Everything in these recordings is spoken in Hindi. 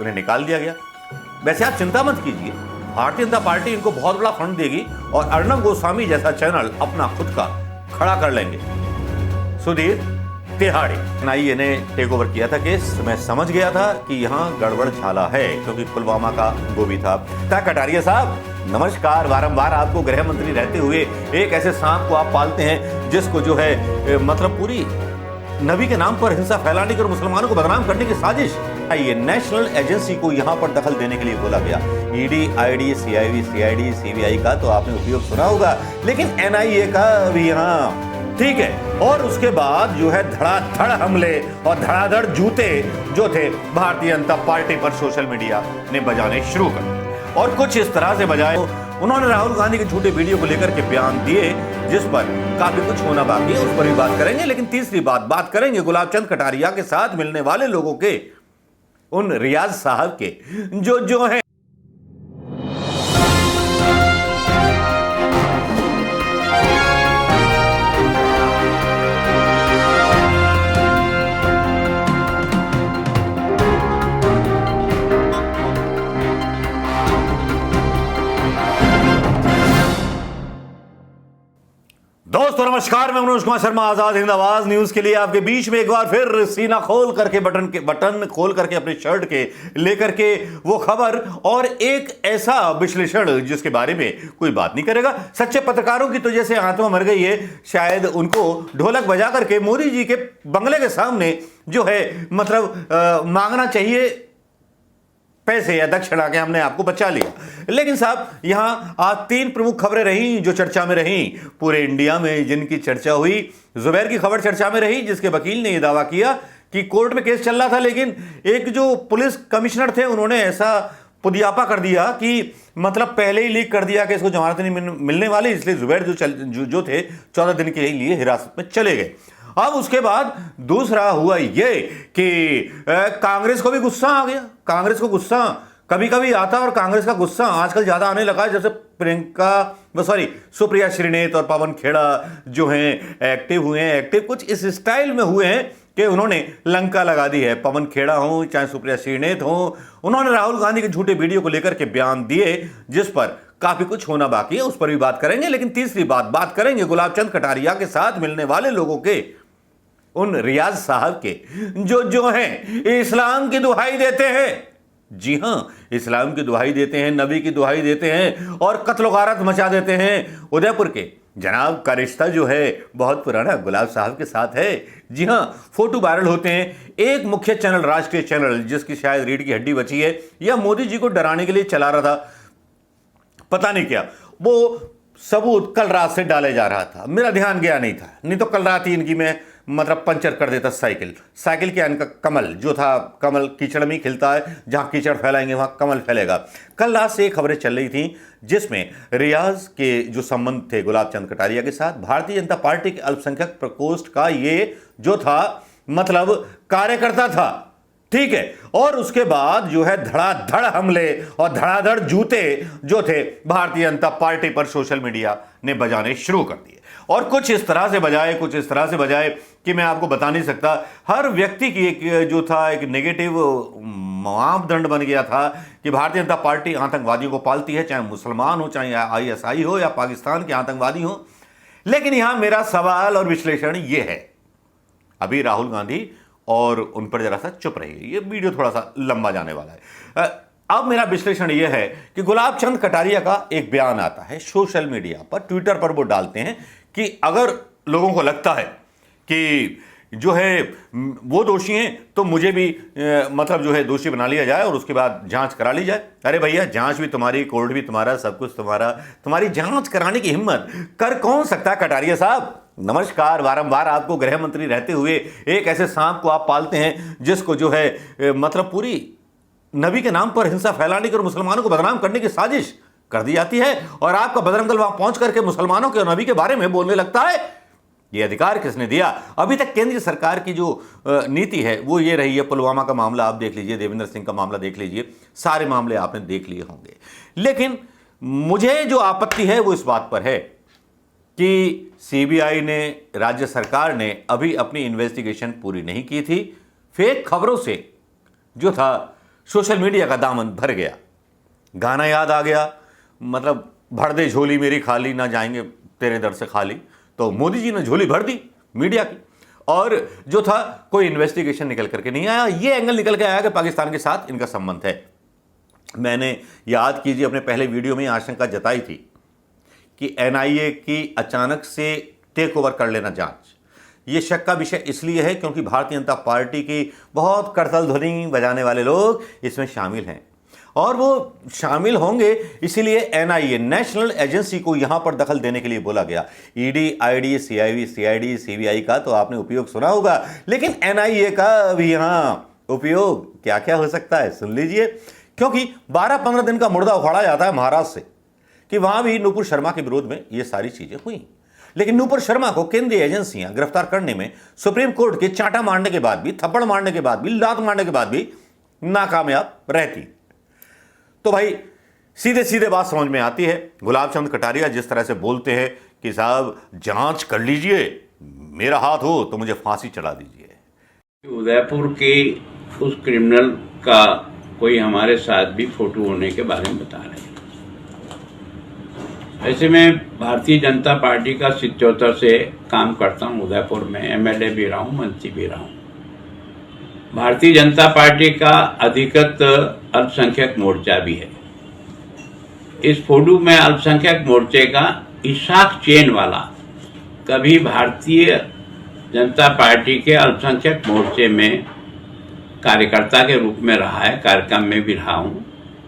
उन्हें निकाल दिया गया। वैसे आप चिंता मत कीजिए, भारतीय जनता पार्टी इनको बहुत बड़ा फंड देगी और अर्णब गोस्वामी जैसा चैनल अपना खुद का खड़ा कर लेंगे। सुधीर तिहाड़ी एनआईए ने टेक ओवर किया था केस। मैं समझ गया था कि यहाँ गड़बड़ झाला है, क्योंकि पुलवामा का गोभी था। कटारिया साहब नमस्कार। वारंवार आपको गृह मंत्री रहते हुए एक ऐसे सांप को आप पालते हैं जिसको जो है मतलब पूरी नबी के नाम पर हिंसा फैलाने की और मुसलमानों को बदनाम करने की साजिश। ये नेशनल एजेंसी को यहां पर दखल देने के लिए बोला गया। ईडी, आईडी, सीआईडी, सीबीआई का तो आपने उपयोग सुना होगा, लेकिन एनआईए का भी यहां ठीक है। और उसके बाद जो है धड़ाधड़ हमले और धड़ाधड़ जूते जो थे भारतीय जनता पार्टी पर सोशल मीडिया ने बजाने शुरू कर दिए। और कुछ इस तरह से बजाए उन्होंने राहुल गांधी के झूठे वीडियो को लेकर के बयान दिए, जिस पर काफी कुछ होना बाकी है, उस पर भी बात करेंगे। लेकिन तीसरी बात करेंगे गुलाब चंद कटारिया के साथ मिलने वाले लोगों के, उन रियाज साहब के जो है दोस्तों नमस्कार, मैं मनोज कुमार शर्मा, आजाद हिंद आवाज न्यूज के लिए आपके बीच में एक बार फिर सीना खोल करके बटन खोल करके अपने शर्ट के लेकर के वो खबर और एक ऐसा विश्लेषण जिसके बारे में कोई बात नहीं करेगा। सच्चे पत्रकारों की तो जैसे आत्मा मर गई है, शायद उनको ढोलक बजा करके मोदी जी के बंगले के सामने जो है मतलब मांगना चाहिए पैसे या दक्षिणा के, हमने आपको बचा लिया। लेकिन साहब यहां आज तीन प्रमुख खबरें रही जो चर्चा में रही पूरे इंडिया में, जिनकी चर्चा हुई। जुबैर की खबर चर्चा में रही, जिसके वकील ने यह दावा किया कि कोर्ट में केस चल रहा था, लेकिन एक जो पुलिस कमिश्नर थे उन्होंने ऐसा पुदियापा कर दिया कि मतलब पहले ही लीक कर दिया कि इसको जमानत नहीं मिलने वाली, इसलिए जुबैर जो थे 14 दिन के लिए हिरासत में चले गए। अब उसके बाद दूसरा हुआ ये कि कांग्रेस को भी गुस्सा आ गया। कांग्रेस को गुस्सा कभी कभी आता और कांग्रेस का गुस्सा आजकल ज्यादा आने लगा है। जैसे सुप्रिया श्रीनेत और पवन खेड़ा जो हैं एक्टिव हुए हैं, एक्टिव कुछ इस स्टाइल में हुए हैं कि उन्होंने लंका लगा दी है। पवन खेड़ा हो चाहे सुप्रिया श्रीनेत हो, उन्होंने राहुल गांधी के झूठे वीडियो को लेकर के बयान दिए, जिस पर काफी कुछ होना बाकी है, उस पर भी बात करेंगे। लेकिन तीसरी बात करेंगे गुलाब चंद कटारिया के साथ मिलने वाले लोगों के, उन रियाज साहब के जो हैं इस्लाम की दुहाई देते हैं। जी हां, इस्लाम की दुहाई देते हैं, नबी की दुहाई देते हैं और कत्ल गारत मचा देते हैं। उदयपुर के जनाब का रिश्ता जो है बहुत पुराना गुलाब साहब के साथ है। जी हां, फोटो वायरल होते हैं। एक मुख्य चैनल, राष्ट्रीय चैनल, जिसकी शायद रीढ़ की हड्डी बची है या मोदी जी को डराने के लिए चला रहा था, पता नहीं क्या, वो सबूत कल रात से डाले जा रहा था। मेरा ध्यान गया नहीं था, नहीं तो कल रात ही इनकी मैं मतलब पंचर कर देता साइकिल के इनका कमल जो था, कमल कीचड़ में खिलता है, जहां कीचड़ फैलाएंगे वहां कमल फैलेगा। कल रात से खबरें चल रही थी जिसमें रियाज के जो संबंध थे गुलाब चंद कटारिया के साथ, भारतीय जनता पार्टी के अल्पसंख्यक प्रकोष्ठ का ये जो था मतलब कार्यकर्ता था, ठीक है। और उसके बाद जो है धड़ाधड़ हमले और धड़ाधड़ जूते जो थे भारतीय जनता पार्टी पर सोशल मीडिया ने बजाने शुरू कर दिए। और कुछ इस तरह से बजाए कि मैं आपको बता नहीं सकता। हर व्यक्ति की एक जो था एक नेगेटिव मापदंड बन गया था कि भारतीय जनता पार्टी आतंकवादियों को पालती है, चाहे मुसलमान हो, चाहे आईएसआई हो या पाकिस्तान के आतंकवादी हो। लेकिन यहां मेरा सवाल और विश्लेषण यह है, अभी राहुल गांधी और उन पर जरा सा चुप रहिए, ये वीडियो थोड़ा सा लंबा जाने वाला है। अब मेरा विश्लेषण यह है कि गुलाब चंद कटारिया का एक बयान आता है सोशल मीडिया पर, ट्विटर पर वो डालते हैं कि अगर लोगों को लगता है कि जो है वो दोषी हैं तो मुझे भी मतलब जो है दोषी बना लिया जाए और उसके बाद जांच करा ली जाए। अरे भैया, जांच भी तुम्हारी, कोर्ट भी तुम्हारा, सब कुछ तुम्हारा, तुम्हारी जांच कराने की हिम्मत कर कौन सकता है? कटारिया साहब नमस्कार। वारंवार आपको गृह मंत्री रहते हुए एक ऐसे सांप को आप पालते हैं जिसको जो है मतलब पूरी नबी के नाम पर हिंसा फैलाने की और मुसलमानों को बदनाम करने की साजिश कर दी जाती है, और आपका बजरंग दल वहां पहुंच करके मुसलमानों के और नबी के बारे में बोलने लगता है। ये अधिकार किसने दिया? अभी तक केंद्र सरकार की जो नीति है वो ये रही है। पुलवामा का मामला आप देख लीजिए, देवेंद्र सिंह का मामला देख लीजिए, सारे मामले आपने देख लिए होंगे। लेकिन मुझे जो आपत्ति है वो इस बात पर है कि सीबीआई ने, राज्य सरकार ने अभी अपनी इन्वेस्टिगेशन पूरी नहीं की थी। फेक खबरों से जो था सोशल मीडिया का दामन भर गया। गाना याद आ गया, मतलब भर दे झोली मेरी खाली, ना जाएंगे तेरे दर से खाली। तो मोदी जी ने झोली भर दी मीडिया की, और जो था कोई इन्वेस्टिगेशन निकल करके नहीं आया। ये एंगल निकल के आया कि पाकिस्तान के साथ इनका संबंध है। मैंने, याद कीजिए, अपने पहले वीडियो में आशंका जताई थी कि एनआईए की अचानक से टेक ओवर कर लेना जांच, ये शक का विषय इसलिए है क्योंकि भारतीय जनता पार्टी की बहुत करतल ध्वनि बजाने वाले लोग इसमें शामिल हैं, और वो शामिल होंगे इसीलिए एनआईए, नेशनल एजेंसी को यहां पर दखल देने के लिए बोला गया। ईडी, आईडी, सीआईडी, सीबीआई का तो आपने उपयोग सुना होगा, लेकिन एनआईए का भी यहां उपयोग क्या क्या हो सकता है सुन लीजिए। क्योंकि 12-15 दिन का मुर्दा उखाड़ा जाता है महाराष्ट्र से कि वहां भी नूपुर शर्मा के विरोध में ये सारी चीजें हुई, लेकिन नूपुर शर्मा को केंद्रीय एजेंसियां गिरफ्तार करने में सुप्रीम कोर्ट के चांटा मारने के बाद भी, थप्पड़ मारने के बाद भी, लात मारने के बाद भी नाकामयाब रहती। तो भाई सीधे सीधे बात समझ में आती है। गुलाब चंद कटारिया जिस तरह से बोलते हैं कि साहब जांच कर लीजिए, मेरा हाथ हो तो मुझे फांसी चढ़ा दीजिए। उदयपुर के उस क्रिमिनल का कोई हमारे साथ भी फोटो होने के बारे में बता रहे हैं। ऐसे मैं भारतीय जनता पार्टी का 77 से काम करता हूँ उदयपुर में, एमएलए भी रहा हूँ, मंत्री भी रहा हूँ। भारतीय जनता पार्टी का अधिकृत अल्पसंख्यक मोर्चा भी है। इस फोटो में अल्पसंख्यक मोर्चे का इशाक चेन वाला कभी भारतीय जनता पार्टी के अल्पसंख्यक मोर्चे में कार्यकर्ता के रूप में रहा है, कार्यक्रम में भी रहा हूँ,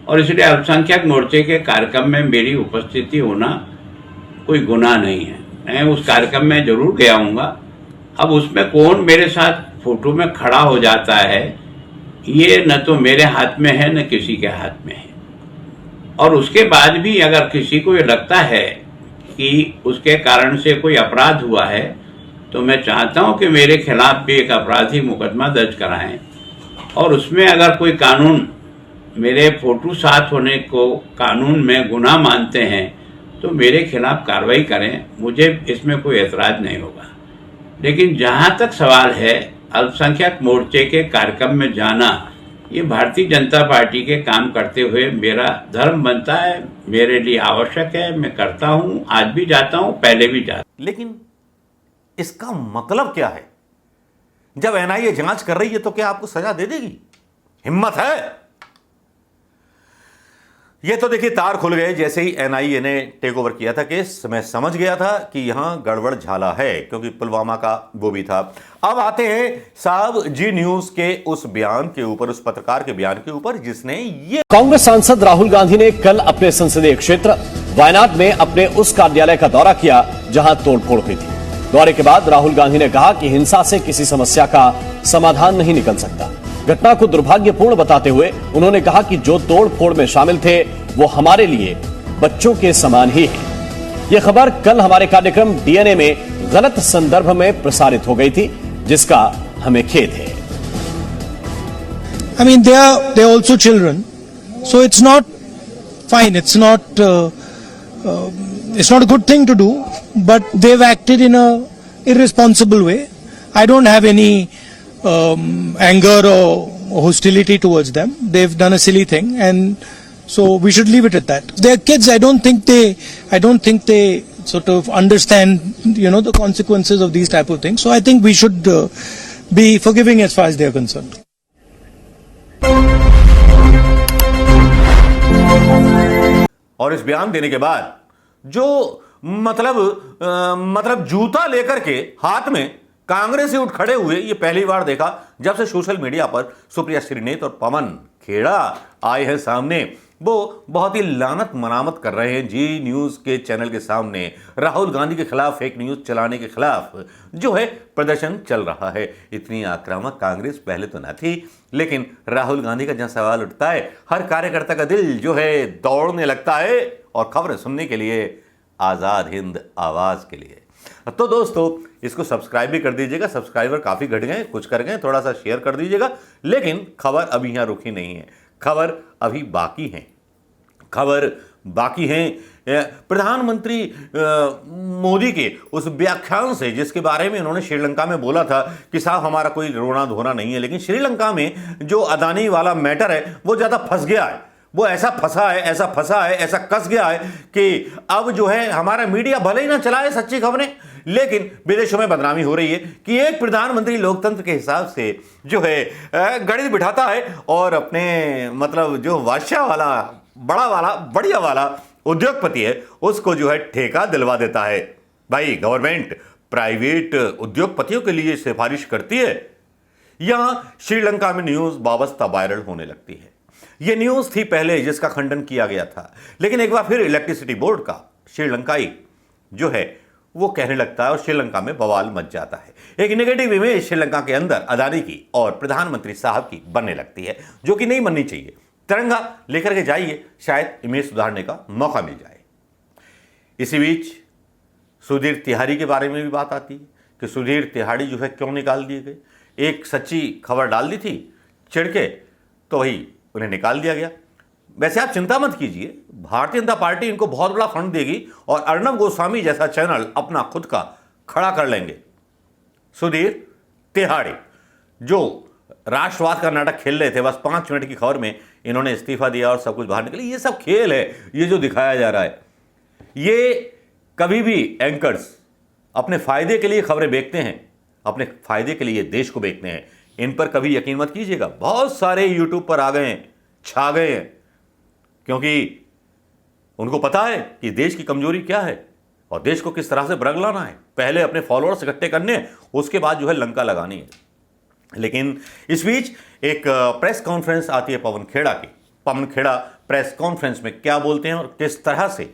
और इसलिए अल्पसंख्यक मोर्चे के कार्यक्रम में मेरी उपस्थिति होना कोई गुनाह नहीं है। मैं उस कार्यक्रम में जरूर गया हूँगा। अब उसमें कौन मेरे साथ फोटो में खड़ा हो जाता है, ये न तो मेरे हाथ में है न किसी के हाथ में है। और उसके बाद भी अगर किसी को ये लगता है कि उसके कारण से कोई अपराध हुआ है, तो मैं चाहता हूं कि मेरे खिलाफ भी एक अपराधी मुकदमा दर्ज कराएं, और उसमें अगर कोई कानून मेरे फोटो साथ होने को कानून में गुनाह मानते हैं तो मेरे खिलाफ कार्रवाई करें, मुझे इसमें कोई एतराज नहीं होगा। लेकिन जहां तक सवाल है अल्पसंख्यक मोर्चे के कार्यक्रम में जाना, ये भारतीय जनता पार्टी के काम करते हुए मेरा धर्म बनता है, मेरे लिए आवश्यक है, मैं करता हूं, आज भी जाता हूं, पहले भी जाता। लेकिन इसका मतलब क्या है? जब एनआईए जांच कर रही है तो क्या आपको सजा दे देगी? हिम्मत है? ये तो देखिए तार खुल गए जैसे ही एनआईए ने टेक ओवर किया था केस। मैं समझ गया था कि यहां गड़बड़ झाला है, क्योंकि पुलवामा का वो भी था। अब आते हैं साहब जी न्यूज के उस बयान के ऊपर, उस पत्रकार के बयान के ऊपर जिसने ये। कांग्रेस सांसद राहुल गांधी ने कल अपने संसदीय क्षेत्र वायनाड में अपने उस कार्यालय का दौरा किया जहां तोड़फोड़ हुई थी। दौरे के बाद राहुल गांधी ने कहा कि हिंसा से किसी समस्या का समाधान नहीं निकल सकता। घटना को दुर्भाग्यपूर्ण बताते हुए उन्होंने कहा कि जो तोड़फोड़ में शामिल थे वो हमारे लिए बच्चों के समान ही है। यह खबर कल हमारे कार्यक्रम डीएनए में गलत संदर्भ में प्रसारित हो गई थी, जिसका हमें खेद है। I mean, they are also children, so it's not fine. It's not a good thing to do, but they've acted in a irresponsible way. I don't have any anger or hostility towards them. They've done a silly thing, and so we should leave it at that. They're kids. I don't think they sort of understand, the consequences of these type of things. So I think we should be forgiving as far as they are concerned. और इस बयान देने के बाद जो मतलब जूता लेकर के हाथ में कांग्रेस से उठ खड़े हुए, ये पहली बार देखा जब से सोशल मीडिया पर सुप्रिया श्रीनेत और पवन खेड़ा आए हैं सामने। वो बहुत ही लानत मनामत कर रहे हैं जी न्यूज के चैनल के सामने। राहुल गांधी के खिलाफ फेक न्यूज चलाने के खिलाफ जो है प्रदर्शन चल रहा है। इतनी आक्रामक कांग्रेस पहले तो न थी, लेकिन राहुल गांधी का जहां सवाल उठता है, हर कार्यकर्ता का दिल जो है दौड़ने लगता है, और खबरें सुनने के लिए, आजाद हिंद आवाज के लिए। तो दोस्तों इसको सब्सक्राइब भी कर दीजिएगा। सब्सक्राइबर काफी घट गए, कुछ कर गए, थोड़ा सा शेयर कर दीजिएगा। लेकिन खबर अभी यहां रुकी नहीं है, खबर अभी बाकी है। खबर बाकी हैं प्रधानमंत्री मोदी के उस व्याख्यान से, जिसके बारे में उन्होंने श्रीलंका में बोला था कि साहब हमारा कोई रोना धोना नहीं है, लेकिन श्रीलंका में जो अदानी वाला मैटर है वो ज़्यादा फंस गया है। वो ऐसा फंसा है, ऐसा कस गया है कि अब जो है हमारा मीडिया भले ही ना चलाए सच्ची खबरें, लेकिन विदेशों में बदनामी हो रही है कि एक प्रधानमंत्री लोकतंत्र के हिसाब से जो है गणित बिठाता है और अपने मतलब जो बादशाह वाला बड़ा वाला बढ़िया वाला उद्योगपति है उसको जो है ठेका दिलवा देता है। भाई गवर्नमेंट प्राइवेट उद्योगपतियों के लिए सिफारिश करती है। यहां श्रीलंका में न्यूज वाबस्ता वायरल होने लगती है। यह न्यूज थी पहले जिसका खंडन किया गया था, लेकिन एक बार फिर इलेक्ट्रिसिटी बोर्ड का श्रीलंकाई जो है वो कहने लगता है और श्रीलंका में बवाल मच जाता है। एक नेगेटिव इमेज श्रीलंका के अंदर अदानी की और प्रधानमंत्री साहब की बनने लगती है, जो कि नहीं बननी चाहिए। तिरंगा लेकर के जाइए, शायद इमेज सुधारने का मौका मिल जाए। इसी बीच सुधीर तिहारी के बारे में भी बात आती है कि सुधीर तिहारी जो है क्यों निकाल दिए गए। एक सच्ची खबर डाल दी थी चिढ़ के, तो वही उन्हें निकाल दिया गया। वैसे आप चिंता मत कीजिए, भारतीय जनता पार्टी इनको बहुत बड़ा फंड देगी और अर्णब गोस्वामी जैसा चैनल अपना खुद का खड़ा कर लेंगे। सुधीर तिहारी जो राष्ट्रवाद का नाटक खेल रहे थे, बस 5 मिनट की खबर में इन्होंने इस्तीफा दिया और सब कुछ बाहर निकले। ये सब खेल है, ये जो दिखाया जा रहा है। ये कभी भी एंकर्स अपने फायदे के लिए खबरें बेचते हैं, अपने फायदे के लिए देश को बेचते हैं। इन पर कभी यकीन मत कीजिएगा। बहुत सारे यूट्यूब पर आ गए हैं, छा गए हैं, क्योंकि उनको पता है कि देश की कमजोरी क्या है और देश को किस तरह से ब्रग लाना है। पहले अपने फॉलोअर्स इकट्ठे करने, उसके बाद जो है लंका लगानी है। लेकिन इस बीच एक प्रेस कॉन्फ्रेंस आती है पवन खेड़ा की। पवन खेड़ा प्रेस कॉन्फ्रेंस में क्या बोलते हैं और किस तरह से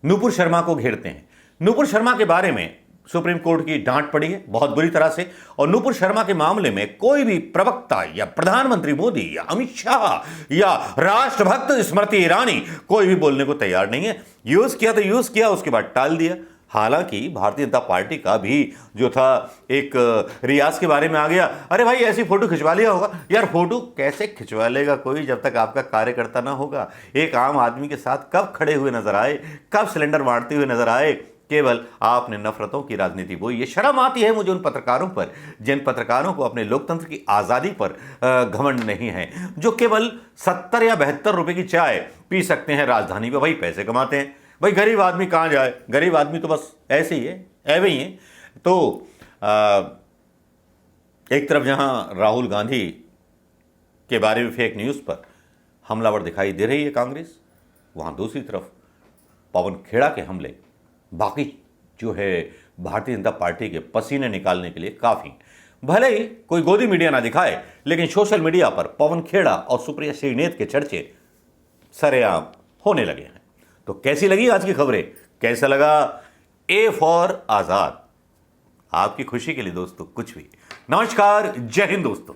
नूपुर शर्मा को घेरते हैं। नूपुर शर्मा के बारे में सुप्रीम कोर्ट की डांट पड़ी है बहुत बुरी तरह से, और नूपुर शर्मा के मामले में कोई भी प्रवक्ता या प्रधानमंत्री मोदी या अमित शाह या राष्ट्रभक्त स्मृति ईरानी कोई भी बोलने को तैयार नहीं है। यूज किया तो यूज किया, उसके बाद टाल दिया। हालांकि भारतीय जनता पार्टी का भी जो था एक रियाज के बारे में आ गया, अरे भाई ऐसी फोटो खिंचवा लिया होगा। यार फोटो कैसे खिंचवा लेगा कोई जब तक आपका कार्यकर्ता ना होगा। एक आम आदमी के साथ कब खड़े हुए नजर आए, कब सिलेंडर बांटते हुए नजर आए, केवल आपने नफरतों की राजनीति बोई। ये शर्म आती है मुझे उन पत्रकारों पर, जिन पत्रकारों को अपने लोकतंत्र की आज़ादी पर घमंड नहीं है, जो केवल 70 या 72 रुपए की चाय पी सकते हैं राजधानी में। भाई पैसे कमाते हैं, भाई गरीब आदमी कहाँ जाए। गरीब आदमी तो बस ऐसे ही है, ऐवे ही है। तो एक तरफ जहां राहुल गांधी के बारे में फेक न्यूज़ पर हमलावर दिखाई दे रही है कांग्रेस, वहां दूसरी तरफ पवन खेड़ा के हमले बाकी जो है भारतीय जनता पार्टी के पसीने निकालने के लिए काफ़ी। भले ही कोई गोदी मीडिया ना दिखाए, लेकिन सोशल मीडिया पर पवन खेड़ा और सुप्रिया श्रीनेत के चर्चे सरेआम होने लगे हैं। तो कैसी लगी आज की खबरें, कैसा लगा ए फॉर आज़ाद? आपकी खुशी के लिए दोस्तों कुछ भी। नमस्कार, जय हिंद दोस्तों।